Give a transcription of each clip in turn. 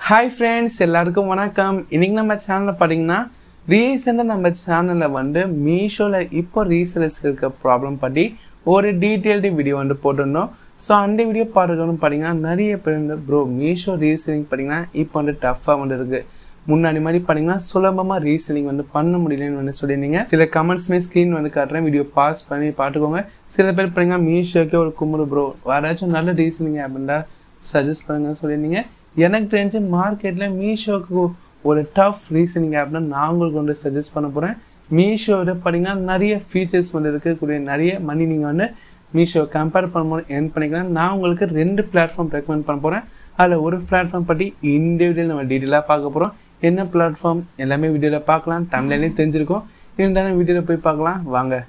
Hi friends, எல்லாருக்கும் வணக்கம். இன்றைக்கி நம்ம சேனலில் பார்த்தீங்கன்னா ரீசெண்டாக நம்ம சேனலில் மீஷோவில் இப்போ ரீசேலர்ஸ் இருக்க ப்ராப்ளம் பற்றி ஒரு டீட்டெயில்டு வீடியோ போட்டிருந்தோம். ஸோ அந்த வீடியோ பார்க்கணும்னு பார்த்தீங்கன்னா நிறைய பேர் ப்ரோ மீஷோ ரீசேலிங் பார்த்தீங்கன்னா இப்போ டஃப்பாக இருக்குது. முன்னாடி மாதிரி பார்த்தீங்கன்னா சுலபமாக ரீசேலிங் பண்ண முடியலன்னு சொல்லியிருந்தீங்க. சில கமெண்ட்ஸுமே ஸ்க்ரீன் காட்டுறேன், வீடியோ பாஸ் பண்ணி பார்த்துக்கோங்க. சில பேர் பார்த்தீங்கன்னா மீஷோக்கே ஒரு கும்பிடு ப்ரோ, யாராச்சும் நல்ல ரீசேலிங் ஆப்ண்டா சஜஸ்ட் பண்ணுங்கன்னு சொல்லியிருந்தீங்க. எனக்கு தெரிஞ்சு மார்க்கெட்டில் மீஷோக்கு ஒரு டஃப் ரீசனிங் ஆப்னா நான் உங்களுக்கு சஜஸ்ட் பண்ண போகிறேன். மீஷோவில் பார்த்தீங்கன்னா நிறைய ஃபீச்சர்ஸ் இருக்கக்கூடிய நிறைய மணி நீங்கள் மீஷோ கம்பேர் பண்ணும்போது எர்ன் பண்ணிக்கலாம். நான் உங்களுக்கு 2 பிளாட்ஃபார்ம் ரெக்கமெண்ட் பண்ண போகிறேன். அதில் ஒரு பிளாட்ஃபார்ம் பற்றி இந்த வீடியோவில் நம்ம டீட்டெயிலாக பார்க்க போகிறோம். என்ன பிளாட்ஃபார்ம் எல்லாமே வீடியோவில் பார்க்கலாம், தமிழ்லேயும் தெரிஞ்சிருக்கும். இருந்தாலும் வீடியோவில் போய் பார்க்கலாம் வாங்க.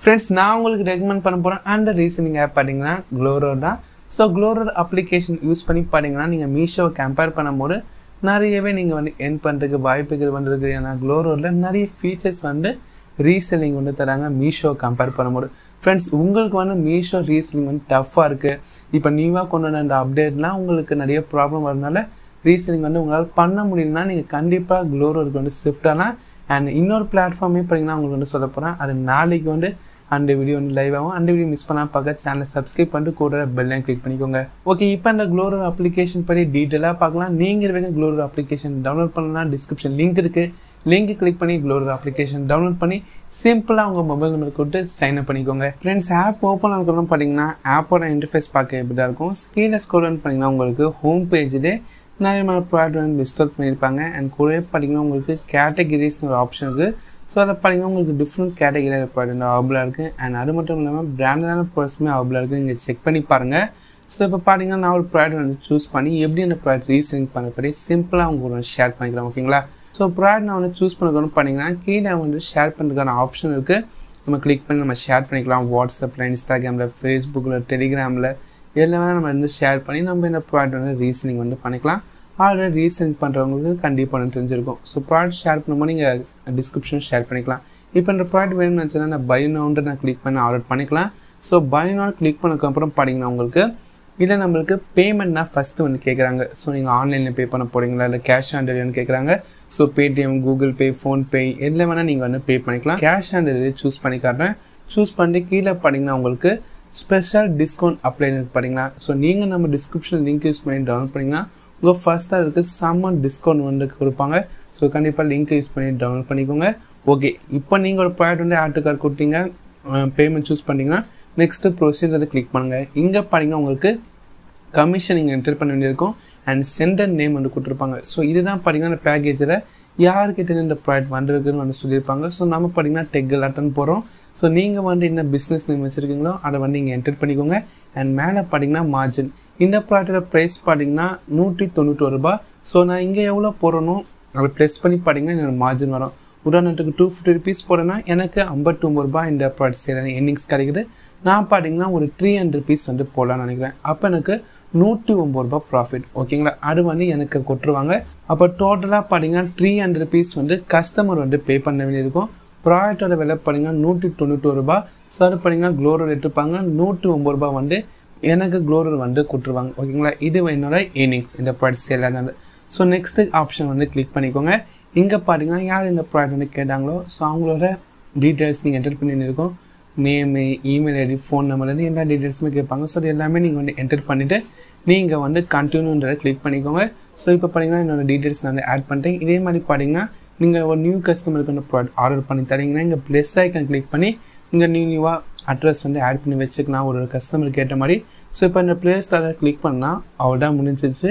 ஃப்ரெண்ட்ஸ், நான் உங்களுக்கு ரெக்கமெண்ட் பண்ண போகிறேன் அந்த ரீசனிங் ஆப் பார்த்தீங்கன்னா Glowroad தான். ஸோ Glowroad அப்ளிகேஷன் யூஸ் பண்ணி பார்த்தீங்கன்னா நீங்கள் மீஷோவை கம்பேர் பண்ணும்போது நிறையவே நீங்கள் எர்ன் பண்ணுறதுக்கு வாய்ப்புகள் இருக்குது. ஏன்னா Glowroadல நிறைய ஃபீச்சர்ஸ் ரீசெல்லிங் தராங்க மீஷோ கம்பேர் பண்ணும்போது. ஃப்ரெண்ட்ஸ், உங்களுக்கு மீஷோ ரீசெல்லிங் டஃப்பாக இருக்குது. இப்போ நியூவாக கொண்டு வந்த அந்த அப்டேட்லாம் உங்களுக்கு நிறைய ப்ராப்ளம் வரதுனால ரீசெல்லிங் உங்களால் பண்ண முடியலன்னா நீங்கள் கண்டிப்பாக Glowroadக்கு ஷிஃப்ட் ஆகலாம். அண்ட் இன்னொரு பிளாட்ஃபார்மே பார்த்தீங்கன்னா உங்களுக்கு சொல்ல போகிறேன். அது நாளைக்கு அந்த வீடியோ லைவ் ஆகும். அந்த வீடியோ மிஸ் பண்ணால் பார்க்க சேனலை சப்ஸ்கிரைப் பண்ணிட்டு கூட பெல்லையும் கிளிக் பண்ணிக்கோங்க. ஓகே, இப்போ அந்த Glowroad அப்ளிகேஷன் பற்றி டீட்டெயிலாக பார்க்கலாம். நீங்கள் Glowroad அப்ளிகேஷன் டவுன்லோட் பண்ணலாம். டிஸ்கிரிப்ஷன் லிங்க் இருக்குது, லிங்க் கிளிக் பண்ணி Glowroad அப்ளிகேஷன் டவுன்லோட் பண்ணி சிம்பிளாக உங்கள் மொபைல் நம்பர் கொடுத்து சைன் அப் பண்ணிக்கோங்க. ஃப்ரெண்ட்ஸ், ஆப் ஓப்பன் ஆகணும்னு பார்த்தீங்கன்னா ஆப்போட இன்டர்ஃபேஸ் பார்க்க எப்படி தான் இருக்கும். ஸ்க்ரீனை ஸ்க்ரோல் பண்ணிங்கன்னா உங்களுக்கு ஹோம் பேஜ்லேயே நிறைய ப்ராடக்ட் லிஸ்ட் பண்ணியிருப்பாங்க. அண்ட் கூடவே பார்த்தீங்கன்னா உங்களுக்கு கேட்டகிரிஸ்னு ஒரு ஆப்ஷன் இருக்குது. ஸோ அதை பார்த்தீங்கன்னா உங்களுக்கு டிஃப்ரெண்ட் கேட்டகிரியில் ப்ராடக்ட் அவைலபிளாக இருக்குது. அண்ட் அது மட்டும் இல்லாமல் பிராண்டடான ப்ராடக்ட்ஸுமே அவைலபிளாக இருக்குது. நீங்கள் செக் பண்ணி பாருங்கள். ஸோ இப்போ பார்த்தீங்கன்னா நான் ஒரு ப்ராடக்ட் சூஸ் பண்ணி எப்படி அந்த ப்ராடக்ட் ரீசெல்லிங் பண்ண பற்றி சிம்பிளாக உங்களுக்கு ஷேர் பண்ணிக்கலாம். ஓகேங்களா? ஸோ ப்ராடக்ட் நான் சூஸ் பண்ணணும்னு பார்த்தீங்கன்னா கீழே ஷேர் பண்ணுறதுக்கான ஆப்ஷன் இருக்குது. நம்ம கிளிக் பண்ணி நம்ம ஷேர் பண்ணிக்கலாம். வாட்ஸ்அப்பில், இன்ஸ்டாகிராமில், ஃபேஸ்புக்கில், டெலிகிராமில் எல்லாமே நம்ம ஷேர் பண்ணி நம்ம இந்த ப்ராடக்ட் ரீசெல்லிங் பண்ணிக்கலாம். ஆல்ரெடி ரீசெல்லிங் பண்ணுறவங்களுக்கு கண்டிப்பாக தெரிஞ்சிருக்கும். ஸோ ப்ராடக்ட் ஷேர் பண்ணும்போது நீங்கள் டிஸ்கிரிப்ஷன் ஷேர் பண்ணிக்கலாம். இப்போ இந்த ப்ராடக்ட் வேணும்னு நினச்சா நான் பை நவுன்ட்டு நான் கிளிக் பண்ணி ஆர்டர் பண்ணிக்கலாம். ஸோ பை நவுன் கிளிக் பண்ணதுக்கப்புறம் பார்த்தீங்கன்னா உங்களுக்கு இல்லை நம்மளுக்கு பேமெண்ட்னா ஃபஸ்ட்டு கேட்குறாங்க. ஸோ நீங்கள் ஆன்லைனில் பே பண்ண போகிறீங்களா இல்லை கேஷ் ஆன் டெலிவரின்னு கேட்குறாங்க. So Paytm, Google Pay, PhonePe எல்லாம் வேணால் நீங்கள் பே பண்ணிக்கலாம். கேஷ் ஆன் டெலிவரி சூஸ் பண்ணி காட்டுறேன். சூஸ் பண்ணிட்டு கீழே பார்த்தீங்கன்னா உங்களுக்கு ஸ்பெஷல் டிஸ்கவுண்ட் அப்ளைன்னு பார்த்தீங்கன்னா ஸோ நீங்கள் நம்ம டிஸ்கிரிப்ஷன் லிங்க் யூஸ் பண்ணி டவுன்லோட் பண்ணிங்கன்னா உங்கள் ஃபஸ்ட்டாக இருக்குது செம்ம டிஸ்கவுண்ட் கொடுப்பாங்க. ஸோ கண்டிப்பாக லிங்க் யூஸ் பண்ணி டவுன்லோட் பண்ணிக்கோங்க. ஓகே, இப்போ நீங்கள் ஒரு ப்ராடக்ட் ஆட் டு கார்ட் கொடுத்தீங்க, பேமெண்ட் சூஸ் பண்ணிங்கன்னா நெக்ஸ்ட்டு ப்ரொசீஜர் கிளிக் பண்ணுங்கள். இங்கே பார்த்தீங்கன்னா உங்களுக்கு கமிஷன் நீங்கள் என்டர் பண்ண வேண்டியிருக்கும். அண்ட் சென்டர் நேம் கொடுத்துருப்பாங்க. ஸோ இதுதான் பார்த்தீங்கன்னா இந்த பேக்கேஜில் யார்கிட்ட இந்த ப்ராடக்ட் வந்துருக்குன்னு சொல்லியிருப்பாங்க. ஸோ நம்ம பார்த்தீங்கன்னா Galata போகிறோம். ஸோ நீங்கள் என்ன பிஸ்னஸ் நேம் வச்சுருக்கீங்களோ அதை நீங்கள் என்டர் பண்ணிக்கோங்க. அண்ட் மேலே பார்த்தீங்கன்னா மார்ஜின். இந்த ப்ராடக்டோட ப்ரைஸ் பார்த்தீங்கன்னா 191 ரூபா. ஸோ நான் இங்கே எவ்வளோ போடுறனோ அதை ப்ரெஸ் பண்ணி பார்த்தீங்கன்னா என்னோட மார்ஜின் வரும். உதாரணத்துக்கு 250 ருபீஸ் போடுறேன்னா எனக்கு 59 ரூபா இந்த ப்ராடக்ட் சேர எர்னிங்ஸ் கிடைக்குது. நான் பார்த்தீங்கன்னா ஒரு 300 ருபீஸ் போடலான்னு நினைக்கிறேன். அப்போ எனக்கு 109 ரூபா ப்ராஃபிட். ஓகேங்களா? அது எனக்கு கொட்டுருவாங்க. அப்போ டோட்டலாக பார்த்தீங்கன்னா 300 ருபீஸ் கஸ்டமர் பே பண்ண வேண்டியிருக்கும். ப்ராடக்டோட விலை பார்த்தீங்கன்னா 191 ரூபா. ஸோ அது பார்த்தீங்கன்னா Glowroad எடுத்துப்பாங்க. 109 ரூபா எனக்கு Glowroad கொடுத்துருவாங்க. ஓகேங்களா? இது என்னோட ஏர்னிங்ஸ் இந்த ப்ராடக்ட் சேலானது. ஸோ நெக்ஸ்ட்டு ஆப்ஷன் கிளிக் பண்ணிக்கோங்க. இங்கே பார்த்தீங்கன்னா யார் இந்த ப்ராடக்ட் கேட்டாங்களோ ஸோ அவங்களோட டீட்டெயில்ஸ் நீங்கள் என்டர் பண்ணியிருக்கோம். நேமு, இமெயில் ஐடி, ஃபோன் நம்பர்லேருந்து எல்லா டீட்டெயில்ஸுமே கேட்பாங்க. ஸோ அது எல்லாமே நீங்கள் என்டர் பண்ணிவிட்டு நீங்கள் கண்டினியூன்றதை கிளிக் பண்ணிக்கோங்க. ஸோ இப்போ பார்த்தீங்கன்னா என்னோடய டீட்டெயில்ஸ் நான் ஆட் பண்ணிட்டேன். இதே மாதிரி பார்த்தீங்கன்னா நீங்கள் ஒரு நியூ கஸ்டமருக்கு அந்த ப்ராடக்ட் ஆர்டர் பண்ணி தரீங்கன்னா இங்கே ப்ளஸ் ஐக்கான் கிளிக் பண்ணி இங்கே நியூவாக அட்ரஸ் ஆட் பண்ணி வச்சுக்கலாம் ஒரு கஸ்டமருக்கு ஏற்ற மாதிரி. ஸோ இப்போ இந்த ப்ளேஸ் அதை கிளிக் பண்ணால் அவ்வளோதான் முடிஞ்சிச்சு.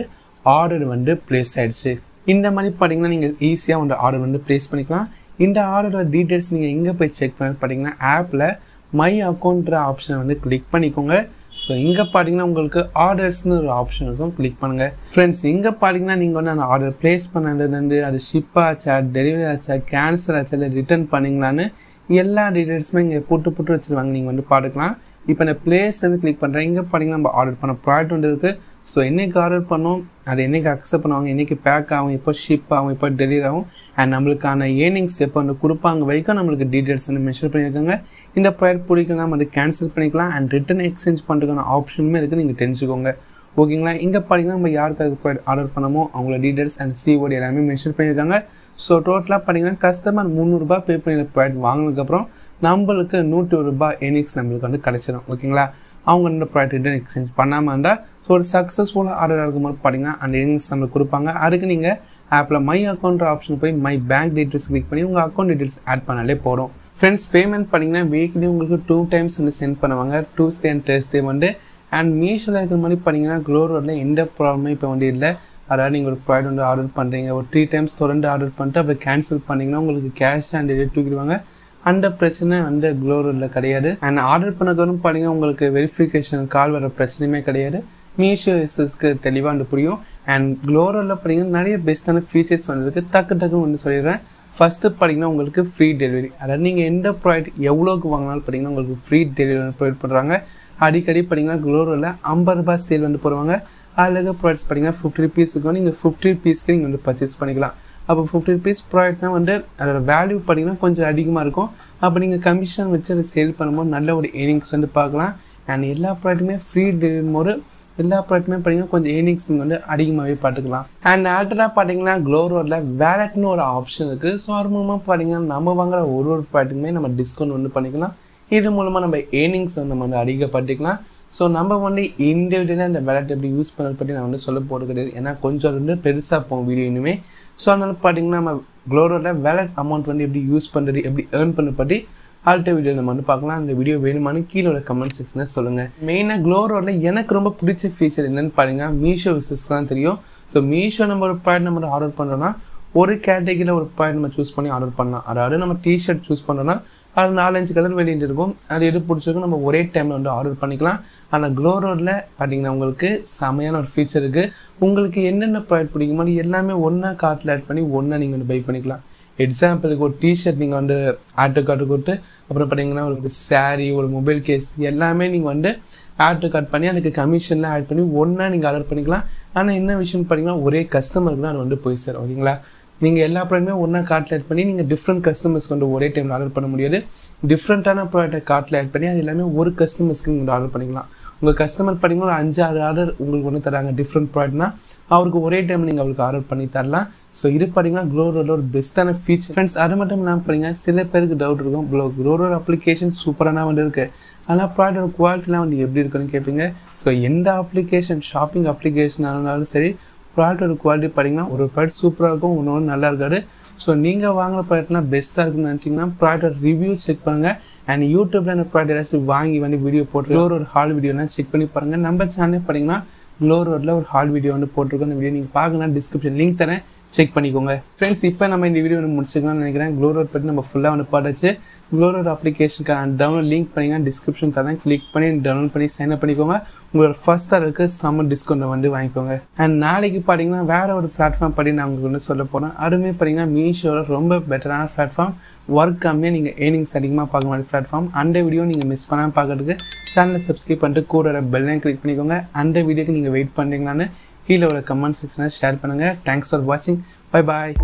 ஆர்டர் ப்ளேஸ் ஆகிடுச்சு. இந்த மாதிரி பார்த்தீங்கன்னா நீங்கள் ஈஸியாக ஆர்டர் ப்ளேஸ் பண்ணிக்கலாம். இந்த ஆர்டரோட டீட்டெயில்ஸ் நீங்கள் எங்கே போய் செக் பண்ணி பார்த்தீங்கன்னா ஆப்பில் மை அக்கௌண்ட்ற ஆப்ஷனை கிளிக் பண்ணிக்கோங்க. ஸோ இங்கே பார்த்தீங்கன்னா உங்களுக்கு ஆர்டர்ஸ்னு ஒரு ஆப்ஷன் இருக்கும், கிளிக் பண்ணுங்கள். ஃப்ரெண்ட்ஸ், இங்கே பார்த்தீங்கன்னா நீங்கள் அந்த ஆர்டர் ப்ளேஸ் பண்ணது அது ஷிப் ஆச்சா, டெலிவரி ஆச்சா, கேன்சல் ஆச்சா, இல்லை ரிட்டர்ன் பண்ணிங்களான்னு எல்லா டீட்டெயில்ஸுமே இங்கே போட்டு வச்சுருவாங்க. நீங்கள் பார்த்துக்கலாம். இப்போ இந்த பிளேஸ் கிளிக் பண்ணுறேன். இங்கே பார்த்தீங்கன்னா நம்ம ஆர்டர் பண்ண ப்ராடக்ட் இருக்குது. ஸோ என்றைக்கு ஆர்டர் பண்ணோம், அது என்றைக்கு அக்செப்ட் பண்ணுவாங்க, என்றைக்கு பேக் ஆகும், எப்போ ஷிப் ஆகும், எப்போ டெலிவரி ஆகும், அண்ட் நம்மளுக்கான ஏர்னிங்ஸ் எப்போ வந்து கொடுப்பாங்க வரைக்கும் நம்மளுக்கு டீட்டெயில்ஸ் வந்து மென்ஷன் பண்ணியிருக்காங்க. இந்த ப்ராடக்ட் பிடிக்கலாம் நம்ம வந்து கேன்சல் பண்ணிக்கலாம் அண்ட் ரிட்டன் எக்ஸ்சேஞ்ச் பண்ணுறதுக்கான ஆப்ஷனுமே இருக்குது, நீங்கள் தெரிஞ்சுக்கோங்க. ஓகேங்களா. இங்கே பார்த்தீங்கன்னா நம்ம யாருக்காக ப்ராடக்ட் ஆர்டர் பண்ணமோ அவங்களோட டீட்டெயில்ஸ் அண்ட் சிஓடி எல்லாமே மென்ஷன் பண்ணியிருக்காங்க. ஸோ டோட்டலாக பார்த்தீங்கன்னா கஸ்டமர் 300 பே பண்ணி ப்ராடக்ட் வாங்கினதுக்கப்புறம் நம்மளுக்கு 120 ஏர்னிங்ஸ் நம்மளுக்கு வந்து கிடைச்சிடும். ஓகேங்களா. அவங்க இந்த ப்ராடக்ட் ரிட்டன் எக்ஸ்சேஞ்ச் பண்ணாமல் இருந்தால் ஸோ ஒரு சக்ஸஸ்ஃபுல்லாக ஆர்டர் இருக்கும்போது பார்த்தீங்கன்னா அந்த ஏர்னிங்ஸ் நம்மளுக்கு கொடுப்பாங்க. அதுக்கு நீங்கள் ஆப்பில் மை அக்கௌண்ட் ஆப்ஷன் போய் மை பேங்க் டீட்டெயில்ஸ் கிளிக் பண்ணி உங்கள் அக்கௌண்ட் டீட்டெயில்ஸ் ஆட் பண்ணாலே போதும். ஃப்ரெண்ட்ஸ், பேமெண்ட் பண்ணிங்கன்னா வீக்லி உங்களுக்கு 2 times வந்து சென்ட் பண்ணுவாங்க, Tuesday and Thursday வந்து. அண்ட் மீஷோவில் இருக்கிற மாதிரி பண்ணிங்கன்னா க்ளோரோடில் எந்த ப்ராப்ளமே இப்போ வந்து இல்லை. அதாவது நீங்கள் ஒரு ப்ராடக்ட் வந்து ஆர்டர் பண்ணுறீங்க, ஒரு 3 times தொடர்ந்து ஆர்டர் பண்ணிட்டு அப்புறம் கேன்சல் பண்ணிங்கன்னா உங்களுக்கு கேஷ் அண்ட் டெலிவரி தூக்கிடுவாங்க. அந்த பிரச்சனை வந்து க்ளோரோடில் கிடையாது. அண்ட் ஆர்டர் பண்ணக்கப்புறம் பார்த்தீங்கன்னா உங்களுக்கு வெரிஃபிகேஷன் கால் வர பிரச்சனையுமே கிடையாது. மீஷோ யூசர்ஸ்க்கு தெளிவாக வந்து புரியும். அண்ட் க்ளோரோடில் பார்த்தீங்கன்னா நிறைய பெஸ்ட்டான ஃபீச்சர்ஸ் வந்துருக்கு. டக்குன்னு வந்து சொல்லிடுறேன். ஃபஸ்ட்டு பார்த்தீங்கன்னா உங்களுக்கு ஃப்ரீ டெலிவரி. அதாவது நீங்கள் எந்த ப்ராடக்ட் எவ்வளோக்கு வாங்கினாலும் பார்த்தீங்கன்னா உங்களுக்கு ஃப்ரீ டெலிவரி ப்ரொவைட் பண்ணுறாங்க. அடிக்கடி பார்த்தீங்கன்னா க்ளோரோவில் 50 ரூபாய் சேல் வந்து போடுவாங்க. அதில் இருக்க ப்ராடக்ட்ஸ் பார்த்தீங்கன்னா 50 rupeesக்கு வந்து நீங்கள் 50 rupeesக்கு நீங்கள் வந்து பர்ச்சேஸ் பண்ணிக்கலாம். அப்போ 50 rupees ப்ராடக்ட்னா வந்து அதோட வேல்யூ பார்த்தீங்கன்னா கொஞ்சம் அதிகமாக இருக்கும். அப்போ நீங்கள் கமிஷன் வச்சு அதை சேல் பண்ணும்போது நல்ல ஒரு ஏர்னிங்ஸ் வந்து பார்க்கலாம். அண்ட் எல்லா ப்ராடக்ட்டுமே ஃப்ரீ டெலிவரி போது எல்லா ப்ராடக்ட்டுமே பார்த்தீங்கன்னா கொஞ்சம் ஏர்னிங்ஸ் நீங்கள் வந்து அதிகமாகவே பார்த்துக்கலாம். அண்ட் ஆல்ரெடாக பார்த்தீங்கன்னா க்ளோரோடில் வேலட்னு ஒரு ஆப்ஷன் இருக்குது. ஸோ அது மூலமாக பார்த்தீங்கன்னா நம்ம வாங்குற ஒரு ப்ராடக்ட்டுமே நம்ம டிஸ்கவுண்ட் வந்து பண்ணிக்கலாம். இது மூலமாக நம்ம ஏர்னிங்ஸ் வந்து நம்ம வந்து அதிகப்படுத்திக்கலாம். ஸோ நம்ம வந்து இண்டிவிஜுவலாக இந்த வேலட் எப்படி யூஸ் பண்ணுறது பற்றி நான் வந்து சொல்ல போகிறது கிடையாது. ஏன்னா கொஞ்சம் வந்து பெருசாக போகும் வீடியோ இனிமே. ஸோ அதனால் பார்த்தீங்கன்னா நம்ம க்ளோரோடில் வேலட் அமௌண்ட் வந்து எப்படி யூஸ் பண்ணுறது, எப்படி ஏர்ன் பண்ணுறது பற்றி ஆல்ட்ட வீடியோ நம்ம வந்து பார்க்கலாம். அந்த வீடியோ வேணுமானு கீழே உள்ள கமெண்ட் செக்ஷனில் சொல்லுங்கள். மெயினாக க்ளோரோடில் எனக்கு ரொம்ப பிடிச்ச ஃபீச்சர் என்னென்னு பார்த்தீங்கன்னா மீஷோ யூசர்ஸ்க்கு தான் தெரியும். ஸோ மீஷோ நம்ம ஒரு ப்ராடக்ட் நம்ம ஆர்டர் பண்ணுறோன்னா ஒரு கேட்டகிரியில் ஒரு ப்ராடக்ட் நம்ம சூஸ் பண்ணி ஆர்டர் பண்ணலாம். அதாவது நம்ம டிஷர்ட் சூஸ் பண்ணுறோன்னா அது 4-5 கலர் வெளியிட்டு இருக்கும். அது எது பிடிச்சிருக்கும் நம்ம ஒரே டைமில் வந்து ஆர்டர் பண்ணிக்கலாம். ஆனால் க்ளோரோடில் பார்த்தீங்கன்னா உங்களுக்கு செமையான ஒரு ஃபீச்சர் இருக்குது. உங்களுக்கு என்னென்ன ப்ராடக்ட் பிடிக்குமோ எல்லாமே ஒன்றா கார்ட்டில் ஆட் பண்ணி ஒன்றா நீங்கள் வந்து பை பண்ணிக்கலாம். எக்ஸாம்பிளுக்கு ஒரு டிஷர்ட் நீங்கள் வந்து ஆட் டு கார்ட்டு கொடுத்து அப்புறம் பார்த்தீங்கன்னா ஒரு சாரீ, ஒரு மொபைல் கேஸ் எல்லாமே நீங்கள் வந்து ஆட் டு கார்ட் பண்ணி அதுக்கு கமிஷன்லாம் ஆட் பண்ணி ஒன்றா நீங்கள் ஆர்டர் பண்ணிக்கலாம். ஆனால் என்ன விஷயம்னு பார்த்தீங்கன்னா ஒரே கஸ்டமருக்கு தான் அது வந்து போய் சார். ஓகேங்களா. நீங்கள் எல்லா ப்ராடக்ட்டுமே ஒன்றா கார்ட்டில் ஆட் பண்ணி நீங்கள் டிஃப்ரெண்ட் கஸ்டமர்ஸ்க்கு வந்து ஒரே டைமில் ஆர்டர் பண்ண முடியாது. டிஃப்ரெண்ட்டான ப்ராடக்ட்டை கார்ட்டில் ஆட் பண்ணி அது எல்லாமே ஒரு கஸ்டமர்ஸ்க்கு நீங்கள் ஆர்டர் பண்ணிக்கலாம். உங்கள் கஸ்டமர் பார்த்தீங்கன்னா ஒரு 5-6 ஆர்டர் உங்களுக்கு ஒன்று தராங்க டிஃப்ரெண்ட் ப்ராடக்ட்னா அவருக்கு ஒரே டைம் நீங்கள் அவருக்கு ஆர்டர் பண்ணி தரலாம். ஸோ இது பார்த்தீங்கன்னா க்ளோரோட ஒரு பெஸ்ட்டான ஃபீச்சர். ஃப்ரெண்ட்ஸ், அது மட்டும் இல்லாமல் பார்த்தீங்கன்னா சில பேருக்கு டவுட் இருக்கும், க்ளோரோட அப்ளிகேஷன் சூப்பரான வந்து இருக்குது, ஆனால் ப்ராடக்டோட குவாலிட்டிலாம் வந்து எப்படி இருக்குன்னு கேட்பீங்க. ஸோ எந்த அப்ளிகேஷன் ஷாப்பிங் அப்ளிகேஷன் ஆனாலும் சரி ப்ராடக்டோட குவாலிட்டி பார்த்தீங்கன்னா ஒரு ப்ராடக்ட் சூப்பராக இருக்கும், இன்னொன்று நல்லா இருக்காது. ஸோ நீங்கள் வாங்குற ப்ராடக்ட்லாம் பெஸ்ட்டாக இருக்குன்னு நினச்சிங்கன்னா ப்ராடக்ட் ரிவ்யூ செக் பண்ணுங்கள். அண்ட் யூடியூப்பில் அந்த ப்ராடக்ட் ஏதாச்சும் வாங்கி வந்து வீடியோ போட்டு க்ளோரோட் ஹால் வீடியோலாம் செக் பண்ணி பாருங்கள். நம்ம சேனல் பார்த்தீங்கன்னா க்ளோரோடில் ஒரு ஹால் வீடியோ வந்து போட்டிருக்கோம். அந்த வீடியோ நீங்கள் பார்க்கணும், டிஸ்கிரிப்ஷன் லிங்க் தரேன், செக் பண்ணிக்கோங்க. ஃப்ரெண்ட்ஸ், இப்போ நம்ம இந்த வீடியோ வந்து முடிச்சுக்கலாம்னு நினைக்கிறேன். க்ளோரோட் பற்றி நம்ம ஃபுல்லாக வந்து பார்த்தாச்சு. க்ளோரோட் அப்ளிகேஷனுக்கான டவுன்லோட் லிங்க் பண்ணிங்கன்னா டிஸ்கிரிப்ஷன் தரேன், கிளிக் பண்ணி டவுன்லோட் பண்ணி சைன் அப் பண்ணிக்கோங்க. உங்களோட ஃபர்ஸ்ட் ஆர்டருக்கு சம்மர் டிஸ்கவுண்ட் வந்து வாங்கிக்கோங்க. அண்ட் நாளைக்கு பார்த்தீங்கன்னா வேறு ஒரு பிளாட்ஃபார்ம் பற்றி நான் உங்களுக்கு வந்து சொல்ல போகிறேன். அதுவுமே பார்த்தீங்கன்னா மீஷோவில் ரொம்ப பெட்டரான பிளாட்ஃபார்ம், ஒர்க் கம்மியாக நீங்கள் ஏர்னிங்ஸ் அதிகமாக பார்க்க மாதிரி பிளாட்ஃபார்ம். அந்த வீடியோ நீங்கள் மிஸ் பண்ணாமல் பார்க்கறதுக்கு சேனலை சப்ஸ்கிரைப் பண்ணிட்டு கூட பெல்லையும் கிளிக் பண்ணிக்கோங்க. அந்த வீடியோக்கு நீங்கள் வெயிட் பண்ணுறீங்களான்னு கீழே உள்ள கமெண்ட் செக்ஷனில் ஷேர் பண்ணுங்கள். தேங்க்ஸ் ஃபார் வாட்சிங். Bye bye.